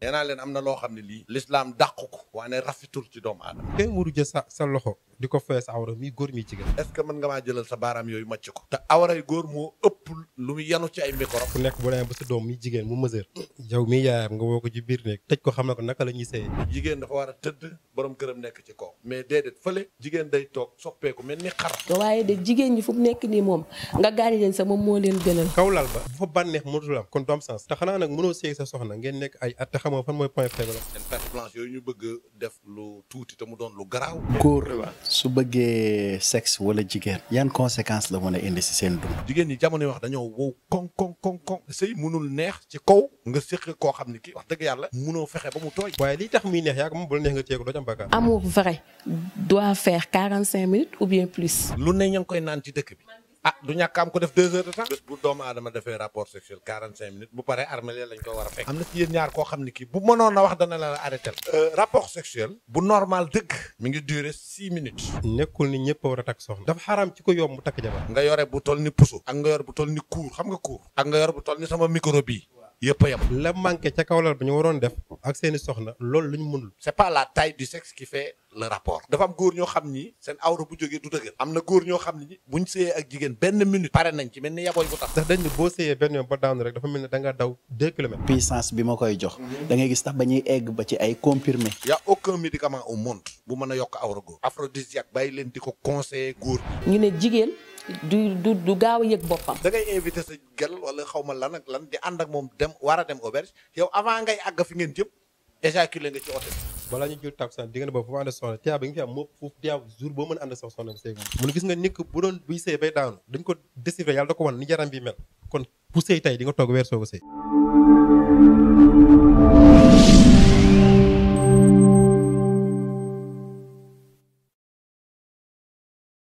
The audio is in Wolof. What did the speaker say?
nee naa leen am na loo xam ne lii l'islam dàq ko waane rafetul ci doomu aadama. kenn waru jël sa loxo di ko fee sa awra mi góor mi jigéen. est-ce que mën nga maa jëlal sa baaraam yooyu màcc ko te awray góor moo ëpp lu mu yanu ci ay microbe. ku nekk bu demee ba sa doom mi jigéen mu mesure yow mi yaayam nga woo ko ci biir néeg tëj ko xam na ko naka la ñuy sëyee. jigéen dafa war a tëdd borom këram nekk ci kaw mais déedéet fële jigéen day toog soppeeku mel ni xar. waaye de jigéen ñi fu mu nekk nii moom nga gaañ leen sa moom moo leen gënal. kaw lal ba bu fa bànneex mënatul am kon du am sens te xanaa nag mënoo sëy sa soxna ngeen nekk ay at te xamoo fan mooy point faible. seen perte blanche yooyu ñu bëgg def lu tuuti te mu doon lu garaaw. góor su bëggee sexe wala jigéen yan conséquences la mën a indi si seen dund. jigéen ñi jamono yi wax dañoo wow koŋ sëy munul neex ci kaw nga séq koo xam ne kii wax dëgg yàlla munoo fexe ba mu tooy. waaye liy tax muy neex yaa ko moom bu la neex nga téye ko doo ci am bàkkaar. amour vrai doit faire 45 minutes ou bien plus. lu ne ña ngi koy naan ci dëkk bi. ah du ñàkk am ko def 2 heures de temps. bés bu doomu aadama defee rapport sexuel 45 minutes bu paree armée lañ ko war a fekk. am na ci yéen ñaar koo xam ne kii bu mënoon a wax dana la arrêté rapport sexuel bu normal dëgg mi ngi durer 6 minutes. nekkul ni ñëpp a war a takk soxna. dafa xaraam ci ko yomb mu takk jabar. nga yore bu toll ni puso. ak nga yore bu toll ni kuur xam nga kuur. ak nga yore bu toll ni sama micro bii. yëpp a yem. la manqué ca kaw lal ba ñu waroon def ak seeni soxna loolu lu ñu mënul. c'est pas la taille du sexe qui fait le rapport. dafa am góor ñoo xam ni seen awra bu jógee du dëgër. am na góor ñoo xam ni buñ sëyee ak jigéen benn minute pare nañ ci mel ni yabooy bu tax. ndax dañ ne boo sëyee benn yoon ba daanu rek dafa mel ne da nga daw 2 kilomètres. puissance bi ma koy jox. da ngay gis tax ba ñuy egg ba ci ay comprimé. y a aucun médicament au monde bu mën a yokk awra góor. aphrodisiaque bàyyi leen di ko conseiller góor. ñu ne jigéen du gaaw a yëg boppam. da ngay invité sa gel wala xaw ma lan ak lan di ànd ak moom dem war a dem auberge yow avant ngay àgg fi ngeen jëm éjaculé nga ci hôtel. balaa ñu jël takkusaan diggante boobu foofu ànd soxna tiyaa bi nga fi am moo foofu tiyaa jour boo mën a ànd sax soxna nga sëy mun gis nga nit bu doon buy sëy bay daanu dañ ko déchiffré yàlla da ko wan ni yaram bi mel kon bu sëy tey di nga toog weer soo ko sëy